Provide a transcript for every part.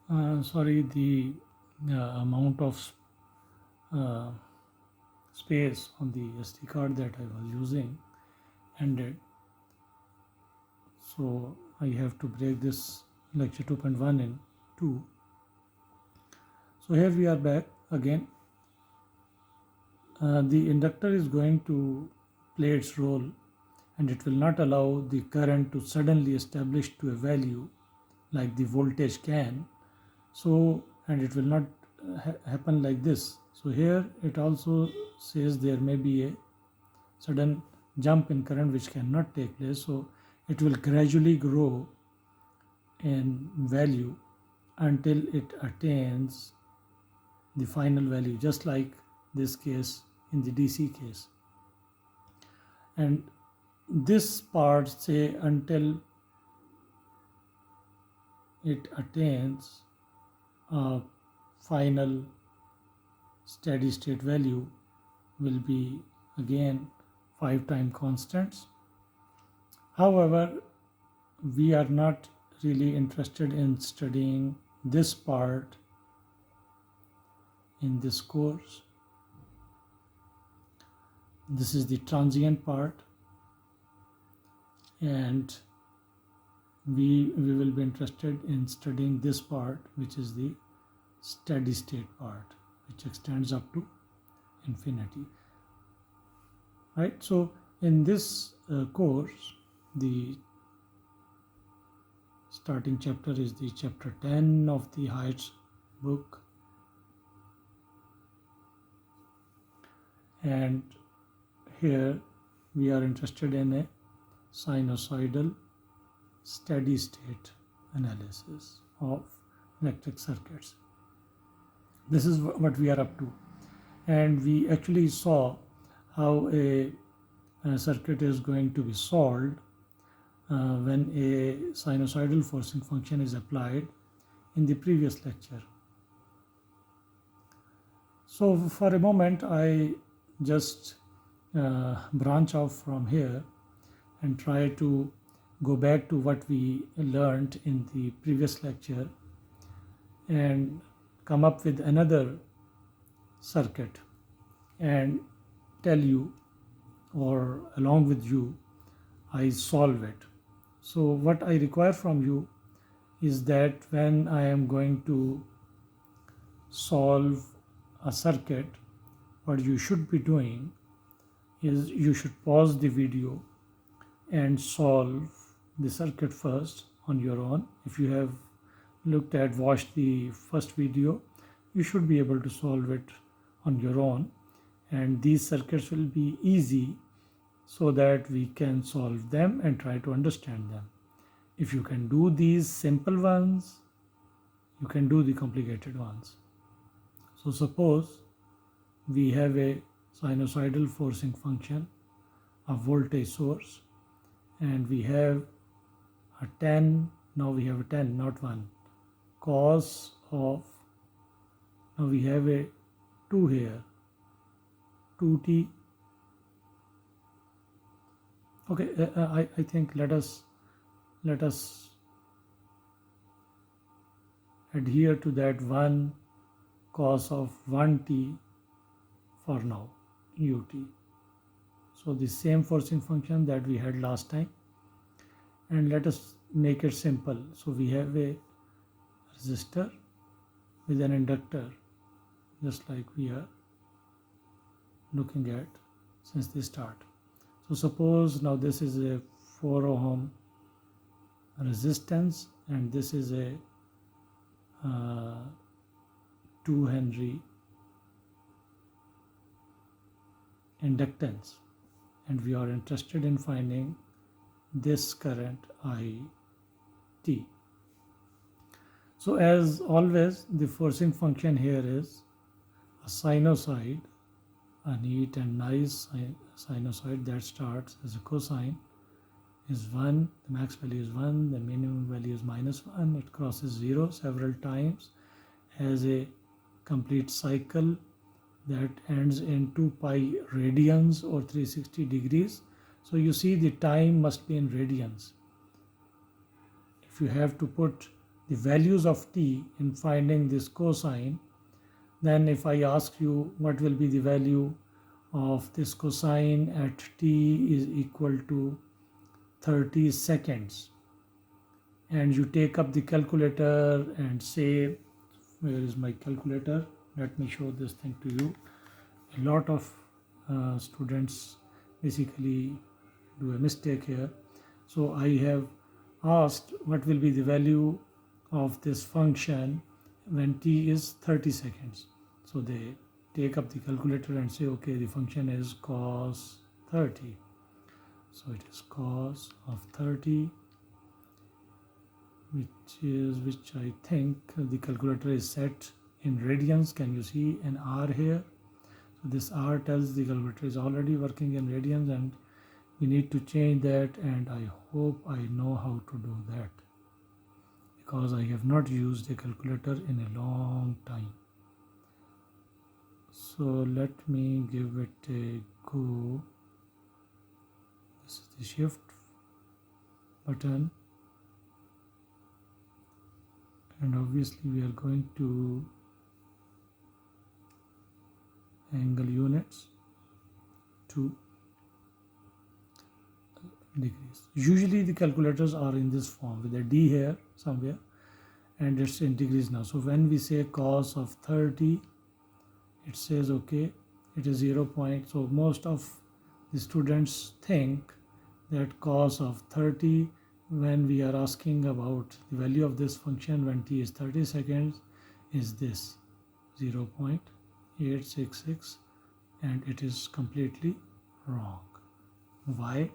Sorry, the amount of uh, space on the SD card that I was using ended. So I have to break this lecture 2.1 in two. So here we are back again. The inductor is going to play its role, and it will not allow the current to suddenly establish to a value like the voltage can. So, and it will not happen like this. So here it also says there may be a sudden jump in current which cannot take place. So it will gradually grow in value until it attains the final value, just like this case in the DC case. And this part say until it attains a final steady state value will be again 5 time constants. However, we are not really interested in studying this part in this course. This is the transient part, and we will be interested in studying this part, which is the steady state part, which extends up to infinity. Right? So in this course, the starting chapter is the chapter 10 of the Heights book, and here we are interested in a sinusoidal steady state analysis of electric circuits. This is what we are up to, and we actually saw how a circuit is going to be solved when a sinusoidal forcing function is applied in the previous lecture. So for a moment I just branch off from here and try to go back to what we learned in the previous lecture and come up with another circuit and tell you, or along with you, I solve it. So what I require from you is that when I am going to solve a circuit, what you should be doing is you should pause the video and solve the circuit first on your own. If you have watched the first video, you should be able to solve it on your own, and these circuits will be easy so that we can solve them and try to understand them. If you can do these simple ones, you can do the complicated ones. So suppose we have a sinusoidal forcing function, a voltage source, and we have a 10, now we have a 10, not 1, cos of, now we have a 2 here, 2t. Okay, I think let us adhere to that 1 cos of 1t for now, ut. So the same forcing function that we had last time, and let us make it simple. So we have a resistor with an inductor, just like we are looking at since the start. So suppose now this is a 4 ohm resistance and this is a 2 Henry inductance, and we are interested in finding this current IT. So as always, the forcing function here is a sinusoid, a neat and nice sinusoid that starts as a cosine is 1, the max value is 1, the minimum value is -1, it crosses 0 several times, has a complete cycle that ends in 2 pi radians or 360 degrees. So you see the time must be in radians. If you have to put the values of t in finding this cosine, then if I ask you what will be the value of this cosine at t is equal to 30 seconds, and you take up the calculator and say, where is my calculator? Let me show this thing to you. A lot of students basically do a mistake here. So I have asked what will be the value of this function when t is 30 seconds. So they take up the calculator and say, okay, the function is cos 30. So it is cos of 30, which I think the calculator is set in radians. Can you see an R here? So this R tells the calculator is already working in radians, and we need to change that, and I hope I know how to do that because I have not used a calculator in a long time. So let me give it a go. This is the shift button, and obviously we are going to angle units to degrees. Usually the calculators are in this form with a D here somewhere, and it's in degrees now. So when we say cos of 30, it says okay, it is 0. So most of the students think that cos of 30, when we are asking about the value of this function when t is 30 seconds, is this 0.866, and it is completely wrong. Why?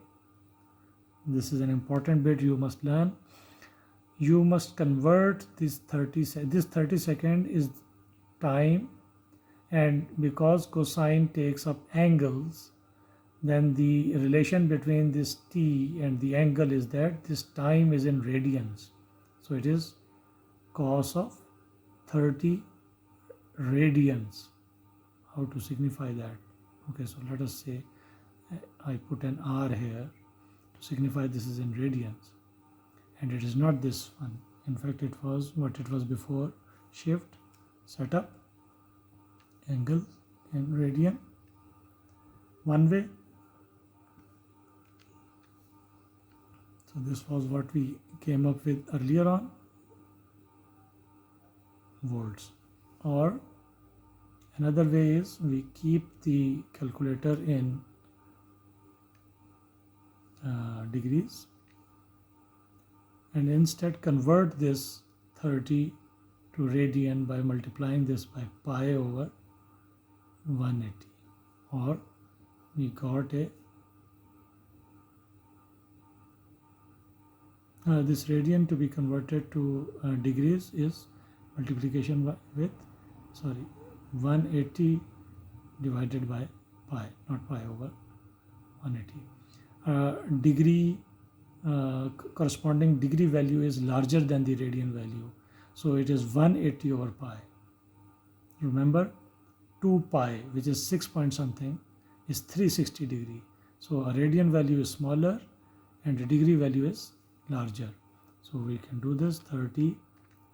This is an important bit you must learn. You must convert this 30 second is time, and because cosine takes up angles, then the relation between this t and the angle is that this time is in radians. So it is cos of 30 radians. How to signify that? Okay, so let us say I put an R here to signify this is in radians, and it is not this one. In fact, it was what it was before. Shift, setup, angle in radian, one way. So this was what we came up with earlier on, volts. Or another way is we keep the calculator in degrees, and instead convert this 30 to radian by multiplying this by pi over 180, or we got a this radian to be converted to degrees is multiplication with 180 divided by pi, not pi over 180. Degree corresponding degree value is larger than the radian value, so it is 180 over pi. Remember, 2 pi, which is 6 point something, is 360 degree. So a radian value is smaller and a degree value is larger. So we can do this 30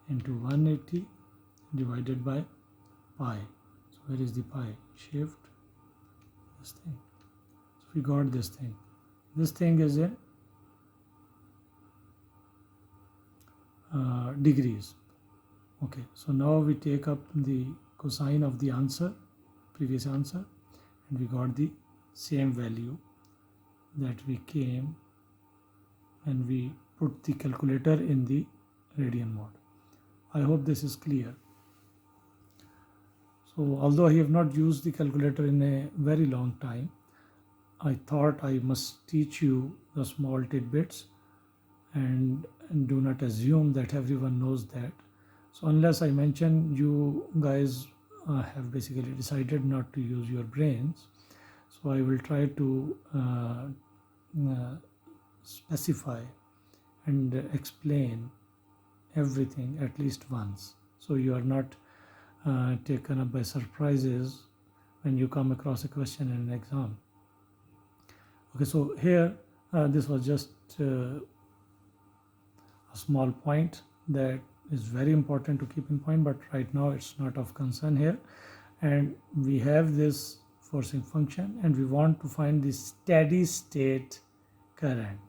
into 180 divided by pi. So where is the pi? Shift this thing. So we got this thing. This thing is in degrees. Okay, so now we take up the cosine of the answer, previous answer, and we got the same value that we came, and we put the calculator in the radian mode. I hope this is clear. So although I have not used the calculator in a very long time, I thought I must teach you the small tidbits, and do not assume that everyone knows that. So unless I mention, you guys have basically decided not to use your brains. So I will try to specify and explain everything at least once, so you are not taken up by surprises when you come across a question in an exam. Okay, so here this was just a small point that is very important to keep in mind, but right now it's not of concern here. And we have this forcing function and we want to find the steady state current.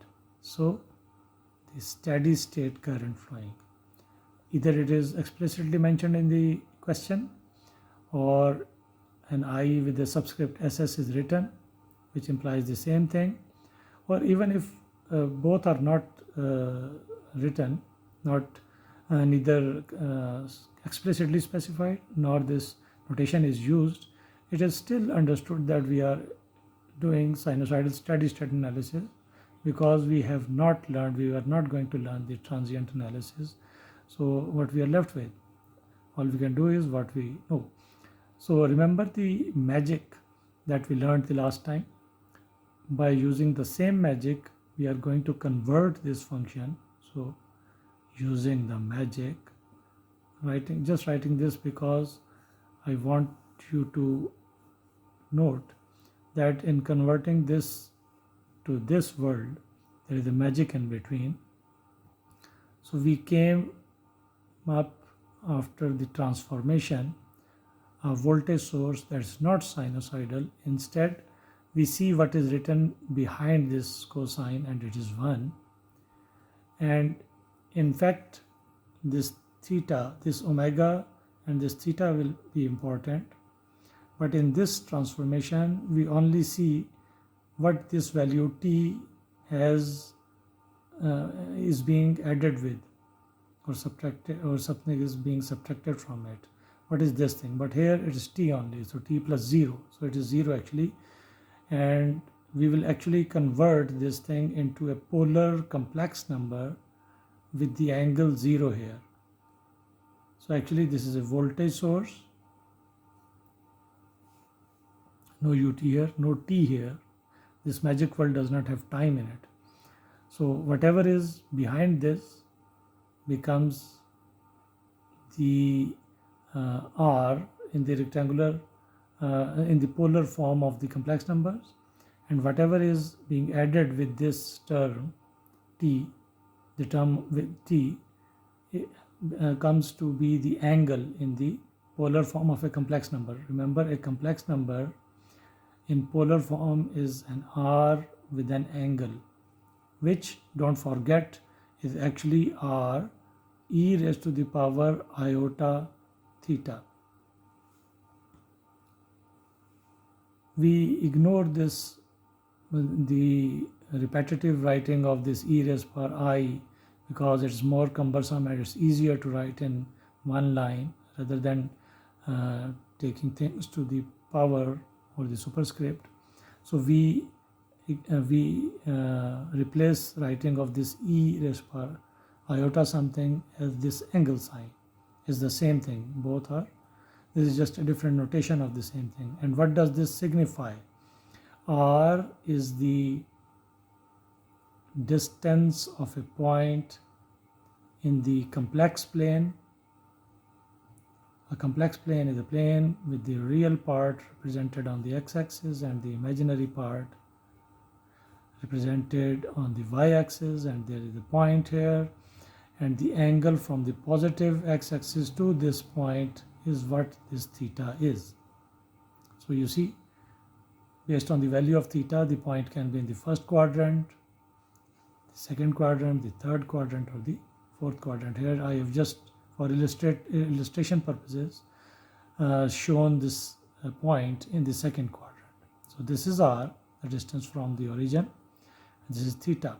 So the steady state current flowing, either it is explicitly mentioned in the question or an I with the subscript SS is written, which implies the same thing, or even if both are not written, not neither explicitly specified nor this notation is used, it is still understood that we are doing sinusoidal steady state analysis, because we have not learned, we are not going to learn the transient analysis. So what we are left with, all we can do is what we know. So remember the magic that we learned the last time. By using the same magic, we are going to convert this function. So using the magic, just writing this because I want you to note that in converting this to this world, there is a magic in between. So we came up after the transformation a voltage source that's not sinusoidal. Instead, we see what is written behind this cosine, and it is 1. And in fact, this theta, this omega and this theta will be important. But in this transformation, we only see what this value t has is being added with or subtracted, or something is being subtracted from it. What is this thing? But here it is t only, so t plus 0. So it is 0 actually. And we will actually convert this thing into a polar complex number with the angle 0 here. So actually this is a voltage source, no ut here, no t here. This magic world does not have time in it. So whatever is behind this becomes the r in the rectangular, in the polar form of the complex numbers, and whatever is being added with this term t, the term with t, comes to be the angle in the polar form of a complex number. Remember, a complex number in polar form is an r with an angle, which, don't forget, is actually r e raised to the power iota theta. We ignore this, the repetitive writing of this e raised power I, because it's more cumbersome and it's easier to write in one line rather than taking things to the power or the superscript. So we replace writing of this e raised power iota something as this angle sign. Is the same thing, both are. This is just a different notation of the same thing. And what does this signify? R is the distance of a point in the complex plane. A complex plane is a plane with the real part represented on the x-axis and the imaginary part represented on the y-axis, and there is a point here, and the angle from the positive x-axis to this point is what this theta is. So you see, based on the value of theta, the point can be in the first quadrant, the second quadrant, the third quadrant, or the fourth quadrant. Here I have just, for illustration purposes, shown this point in the second quadrant. So this is r, the distance from the origin, and this is theta.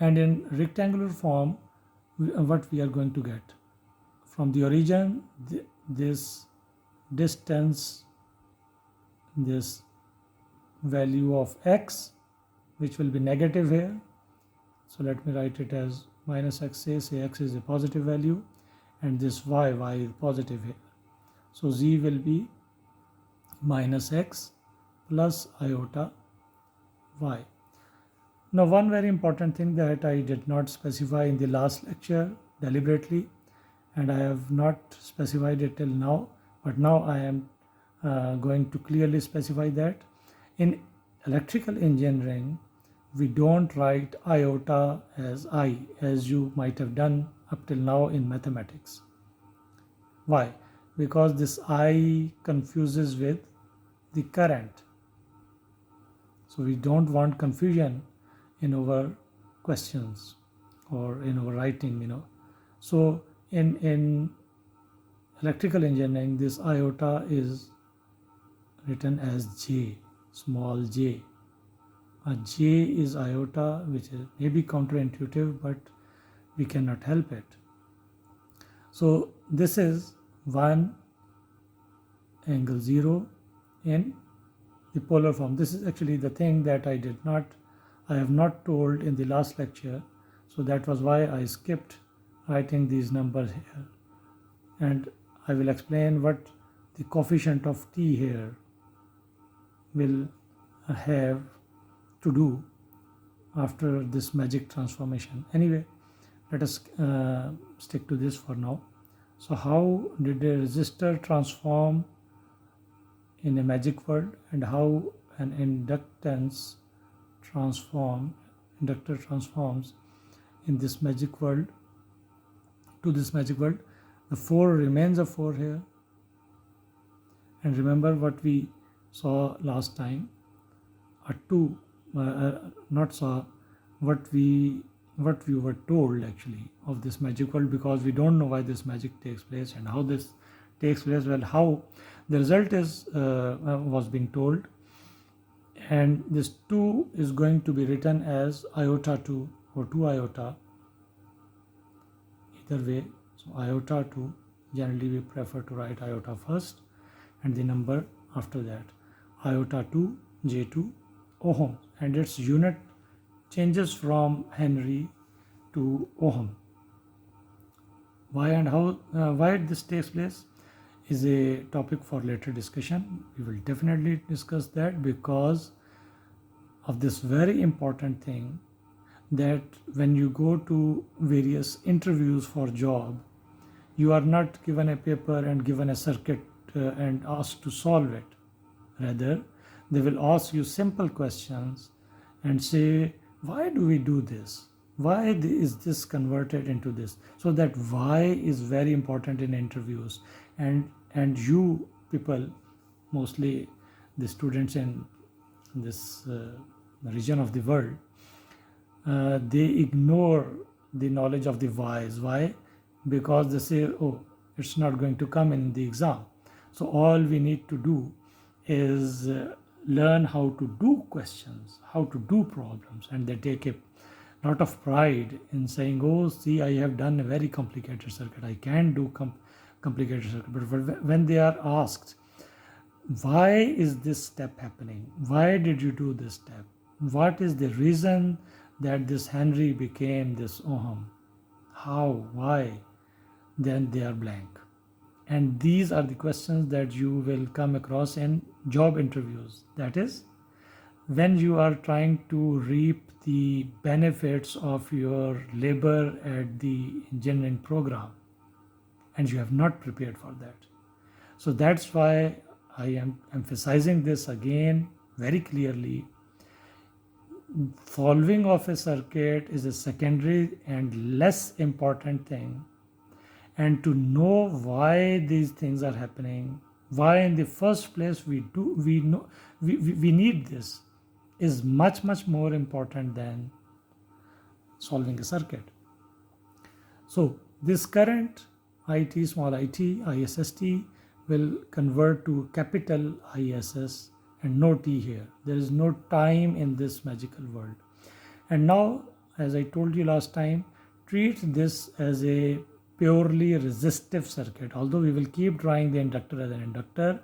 And in rectangular form, what we are going to get from the origin, this distance, this value of x, which will be negative here. So let me write it as minus x, say x is a positive value, and this y is positive here. So z will be minus x plus iota y. Now, one very important thing that I did not specify in the last lecture deliberately, and I have not specified it till now, but now I am going to clearly specify that. In electrical engineering, we don't write iota as I, as you might have done up till now in mathematics. Why? Because this I confuses with the current. So we don't want confusion in our questions or in our writing. So in electrical engineering, this iota is written as J, small j. A J is iota, which is maybe counterintuitive, but we cannot help it. So this is 1 angle 0 in the polar form. This is actually the thing that I have not told in the last lecture. So that was why I skipped writing these numbers here. And I will explain what the coefficient of t here will have to do after this magic transformation. Anyway, let us stick to this for now. So how did a resistor transform in a magic world, and how an inductor transforms in this magic world to this magic world? The 4 remains a 4 here. And remember what we saw last time, a 2 what we were told actually of this magic world, because we don't know why this magic takes place and how this takes place. Well, how the result is was being told, and this 2 is going to be written as iota 2 or 2 iota, either way. So iota 2, generally we prefer to write iota first and the number after that. Iota 2 J2 ohm, and its unit changes from Henry to ohm. Why and how why this takes place is a topic for later discussion. We will definitely discuss that, because of this very important thing, that when you go to various interviews for job, you are not given a paper and given a circuit and asked to solve it. Rather, they will ask you simple questions and say, why do we do this? Why is this converted into this? So that why is very important in interviews. And you people, mostly the students in this region of the world, they ignore the knowledge of the whys. Why? Because they say, oh, it's not going to come in the exam. So all we need to do is learn how to do questions, how to do problems, and they take a lot of pride in saying, oh, see, I have done a very complicated circuit, I can do complicated circuit. But when they are asked, why is this step happening? Why did you do this step? What is the reason that this Henry became this ohm? How? Why? Then they are blank. And these are the questions that you will come across in job interviews. That is, when you are trying to reap the benefits of your labor at the engineering program and you have not prepared for that. So that's why I am emphasizing this again very clearly. Following of a circuit is a secondary and less important thing, and to know why these things are happening, why in the first place we need this, is much more important than solving a circuit. So this current IT, small it, ISST will convert to capital ISS and no T here. There is no time in this magical world. And now, as I told you last time, treat this as a purely resistive circuit. Although we will keep drawing the inductor as an inductor,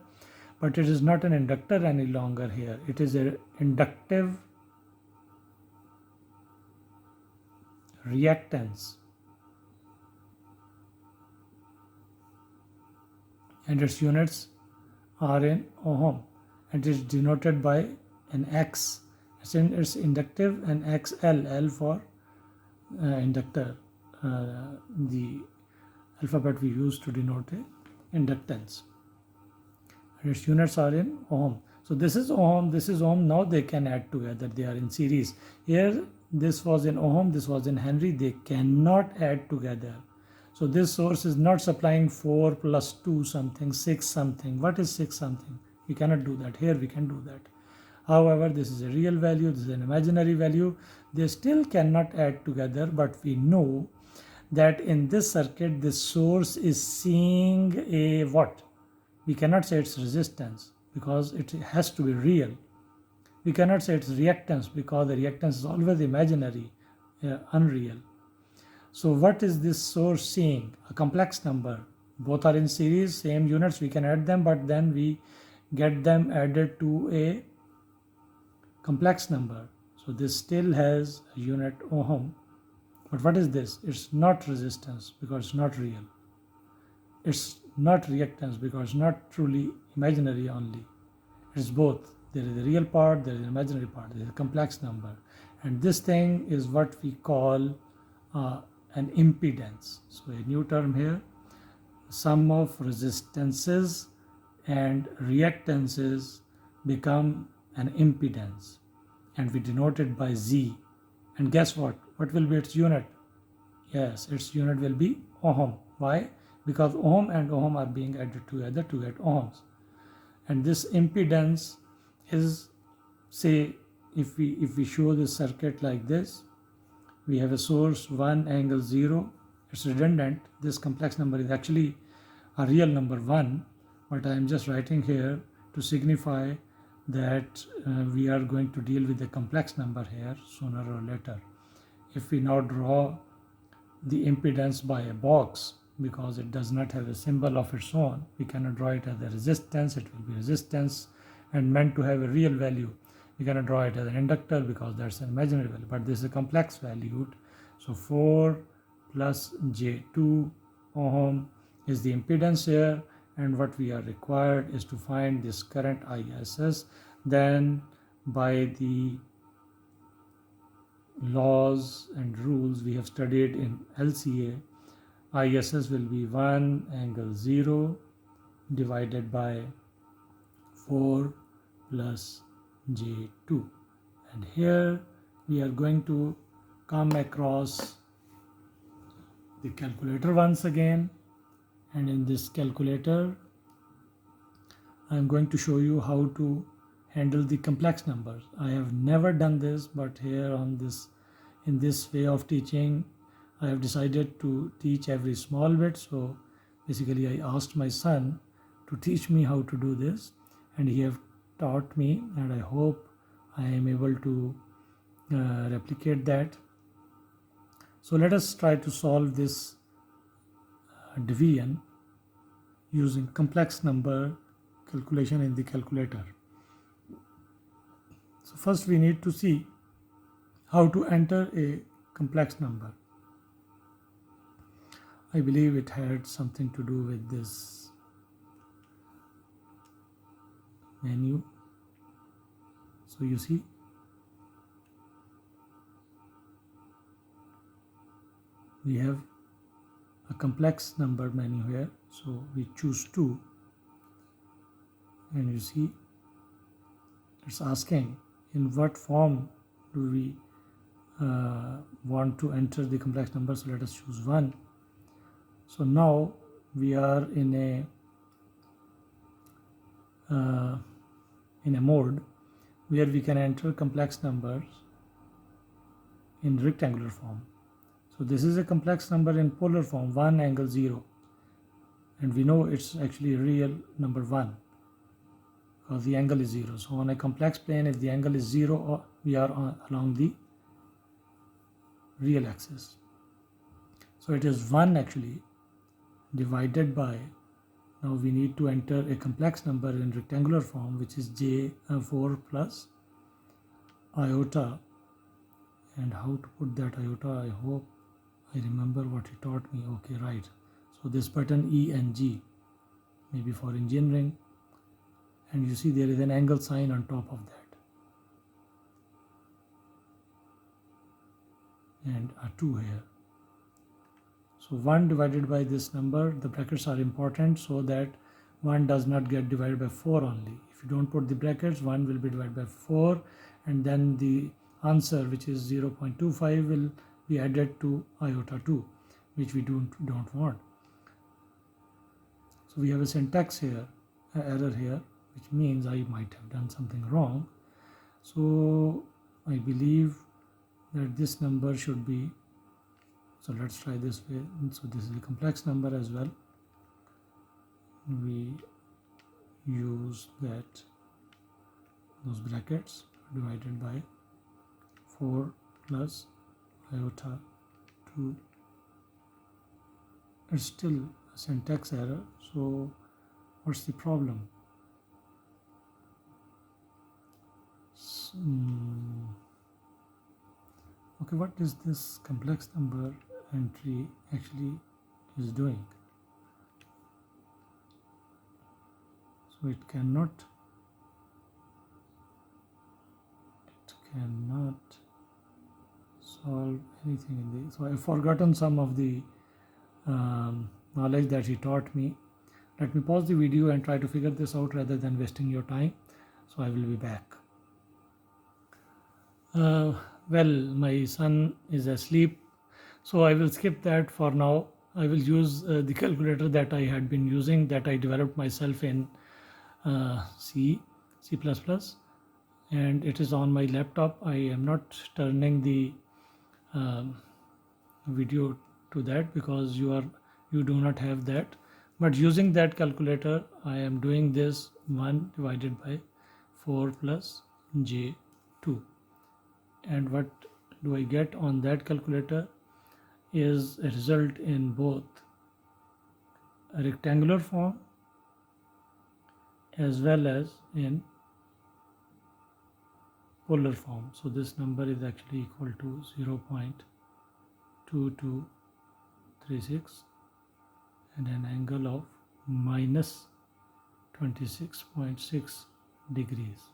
but it is not an inductor any longer here. It is an inductive reactance. And its units are in ohm, and it is denoted by an X. It's inductive, and XL, L for inductor, the alphabet we use to denote a inductance. And its units are in ohm. So this is ohm, this is ohm. Now they can add together, they are in series. Here this was in ohm, this was in Henry. They cannot add together. So this source is not supplying 4 plus 2 something, 6 something. What is 6 something? We cannot do that. Here we can do that. However, this is a real value, this is an imaginary value. They still cannot add together, but we know that in this circuit, this source is seeing a what? We cannot say it's resistance because it has to be real. We cannot say it's reactance because the reactance is always imaginary, unreal. So what is this source seeing? A complex number. Both are in series, same units, we can add them, but then we get them added to a complex number. So this still has a unit ohm. But what is this? It's not resistance because it's not real. It's not reactance because it's not truly imaginary only. It's both. There is a real part, there is an imaginary part, there is a complex number. And this thing is what we call an impedance. So a new term here, sum of resistances and reactances become an impedance. And we denote it by Z. And guess what? What will be its unit? Yes, its unit will be ohm. Why? Because ohm and ohm are being added together to get ohms. And this impedance is, say, if we show this circuit like this, we have a source 1 angle 0. It's redundant. This complex number is actually a real number 1, but I am just writing here to signify that we are going to deal with a complex number here sooner or later. If we now draw the impedance by a box, because it does not have a symbol of its own, we cannot draw it as a resistance. It will be resistance and meant to have a real value. We cannot draw it as an inductor because that's an imaginary value, but this is a complex valued. So 4 plus J2 ohm is the impedance here, and what we are required is to find this current ISS. Then by the laws and rules we have studied in LCA, ISS will be 1 angle 0 divided by 4 plus J2. And here we are going to come across the calculator once again, and in this calculator I am going to show you how to handle the complex numbers. I have never done this, but here in this way of teaching I have decided to teach every small bit. So basically I asked my son to teach me how to do this, and he have taught me, and I hope I am able to replicate that. So let us try to solve this division using complex number calculation in the calculator. So first we need to see how to enter a complex number. I believe it had something to do with this menu. So you see, we have a complex number menu here. So we choose 2, and you see it's asking in what form do we want to enter the complex number. So let us choose 1. So now we are in a mode where we can enter complex numbers in rectangular form. So this is a complex number in polar form, 1 angle 0, and we know it's actually a real number 1 because the angle is 0. So on a complex plane, if the angle is 0, we are along the real axis. So it is 1 actually divided by, now we need to enter a complex number in rectangular form, which is J4 plus iota. And how to put that iota, I hope I remember what he taught me. Okay, right. So this button E and G, maybe for engineering, and you see there is an angle sign on top of that, and a 2 here. So 1 divided by this number, the brackets are important so that 1 does not get divided by 4 only. If you don't put the brackets, 1 will be divided by 4, and then the answer, which is 0.25, will be added to iota 2. which we don't want. So we have a syntax here, an error here, which means I might have done something wrong. So I believe that this number should be, so let's try this way. So this is a complex number as well. We use that, those brackets divided by 4 plus iota 2. It's still a syntax error, so what's the problem? Okay, what is this complex number entry actually is doing? So it cannot solve anything in the, so I've forgotten some of the knowledge that he taught me. Let me pause the video and try to figure this out rather than wasting your time. So I will be back. Well, my son is asleep, so I will skip that for now. I will use the calculator that I had been using, that I developed myself in C++, and it is on my laptop. I am not turning the video to that because you do not have that. But using that calculator, I am doing this 1 divided by 4 plus j2. And what do I get on that calculator is a result in both a rectangular form as well as in polar form. So this number is actually equal to 0.2236 and an angle of minus 26.6 degrees.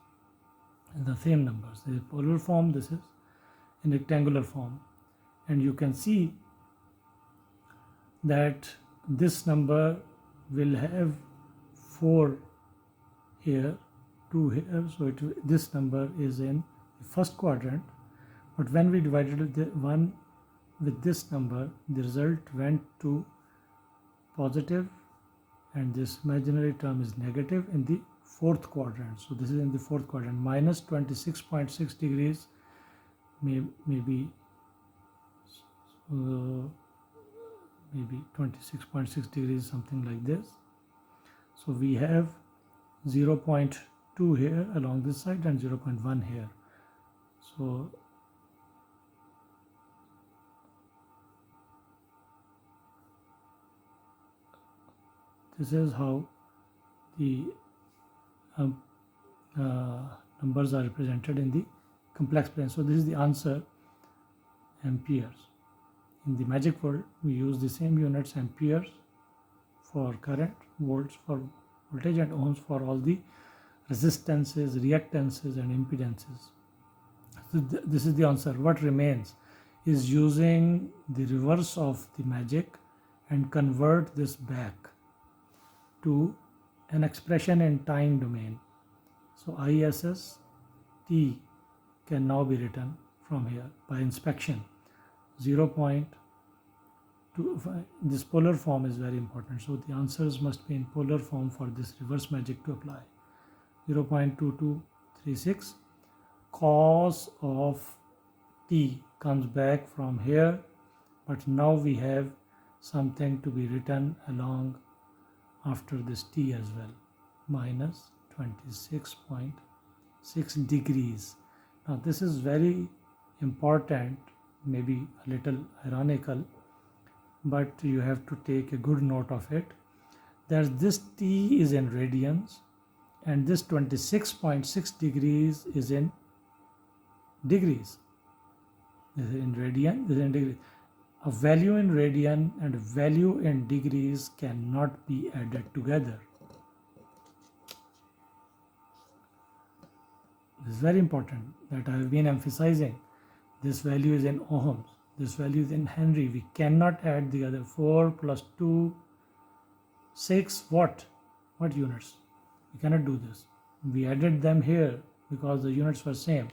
And the same numbers. This is polar form, this is in rectangular form. And you can see that this number will have 4 here, 2 here, so this number is in the first quadrant. But when we divided the 1 with this number, the result went to positive and this imaginary term is negative in the fourth quadrant. So this is in the fourth quadrant, minus 26.6 degrees, maybe 26.6 degrees, something like this. So we have 0.2 here along this side and 0.1 here. So this is how the numbers are represented in the complex plane. So this is the answer, amperes. In the magic world, we use the same units, amperes for current, volts for voltage, and ohms for all the resistances, reactances, and impedances. So this is the answer. What remains is using the reverse of the magic and convert this back to an expression in time domain. So ISS T can now be written from here by inspection. 0.2, this polar form is very important. So the answers must be in polar form for this reverse magic to apply. 0.2236 cos of T comes back from here, but now we have something to be written along after this T as well, minus 26.6 degrees. Now this is very important, maybe a little ironical, but you have to take a good note of it, that this T is in radians and this 26.6 degrees is in degrees. This is in radian, this is in degrees. A value in radian and a value in degrees cannot be added together. This is very important that I have been emphasizing. This value is in ohms, this value is in Henry. We cannot add the other. 4 plus 2, 6, what units? We cannot do this. We added them here because the units were same.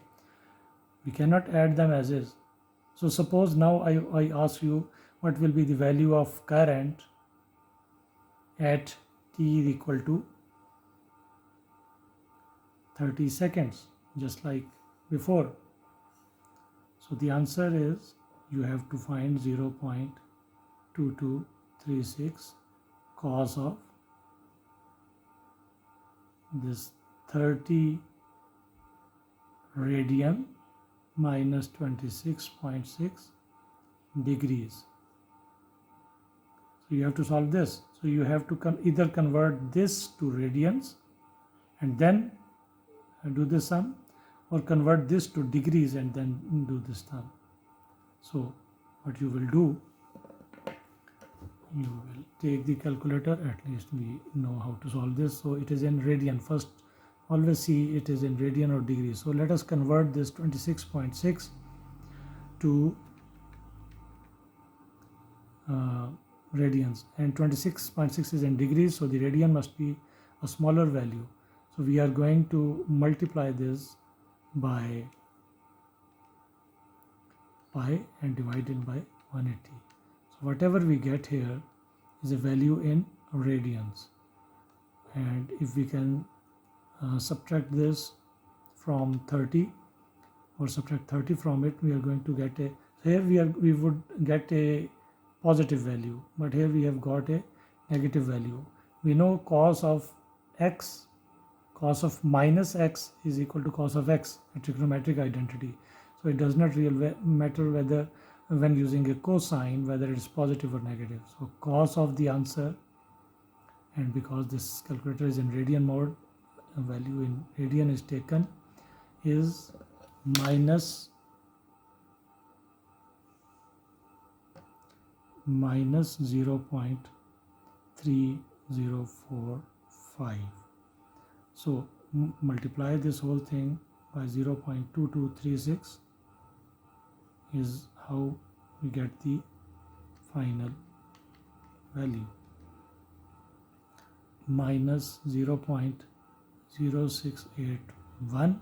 We cannot add them as is. So suppose now I ask you, what will be the value of current at t is equal to 30 seconds, just like before. So the answer is you have to find 0.2236 cos of this 30 radian minus 26.6 degrees. So you have to solve this. So you have to either convert this to radians and then do this sum, or convert this to degrees and then do this sum. So what you will do, you will take the calculator, at least we know how to solve this. So it is in radian. First, always see it is in radian or degrees. So let us convert this 26.6 to radians, and 26.6 is in degrees, so the radian must be a smaller value. So we are going to multiply this by pi and divide it by 180. So whatever we get here is a value in radians, and if we can subtract this from 30 or subtract 30 from it, we are going to get a, here we would get a positive value, but here we have got a negative value. We know cos of x, cos of minus x is equal to cos of x, a trigonometric identity. So it does not really matter whether when using a cosine whether it is positive or negative. So cos of the answer, and because this calculator is in radian mode, a value in radian is taken, is minus 0.3045. So multiply this whole thing by 0.2236 is how we get the final value. Minus 0.0681.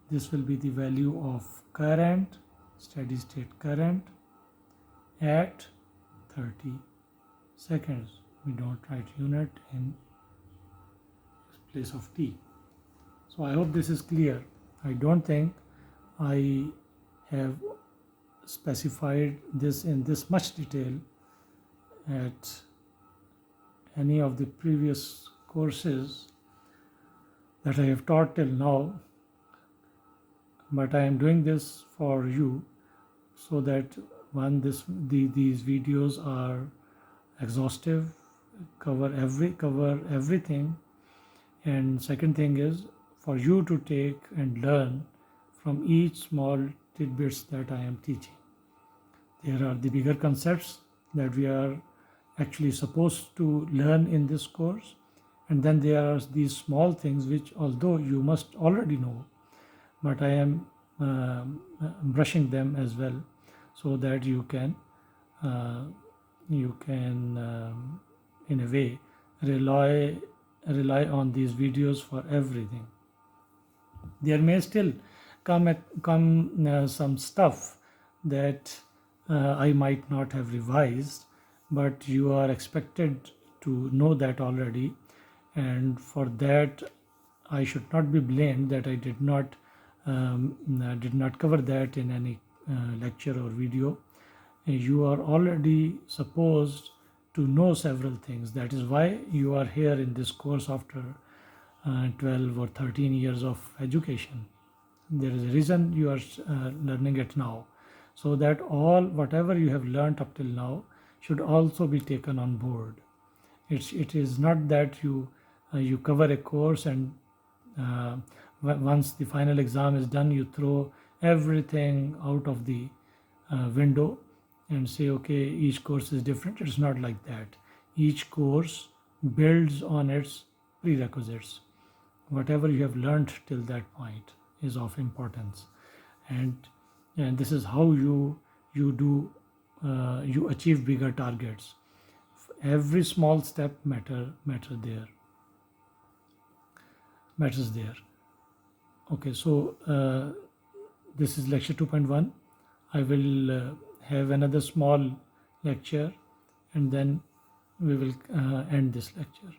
This will be the value of current, steady state current at 30 seconds. We don't write unit in place of t. So I hope this is clear. I don't think I have specified this in this much detail at any of the previous courses that I have taught till now, but I am doing this for you so that these videos are exhaustive, cover everything, and second thing is for you to take and learn from each small tidbits that I am teaching. There are the bigger concepts that we are actually supposed to learn in this course, and then there are these small things which although you must already know, but I am brushing them as well, so that you can in a way rely on these videos for everything. There may still come some stuff that I might not have revised, but you are expected to know that already, and for that I should not be blamed that I did not cover that in any lecture or video. You are already supposed to know several things. That is why you are here in this course after 12 or 13 years of education. There is a reason you are learning it now, so that whatever you have learned up till now should also be taken on board. It is not that you cover a course and once the final exam is done, you throw everything out of the window and say, okay, each course is different. It's not like that. Each course builds on its prerequisites. Whatever you have learned till that point is of importance, and this is how you achieve bigger targets. Every small step matters there. Okay, so this is lecture 2.1. I will have another small lecture, and then we will end this lecture.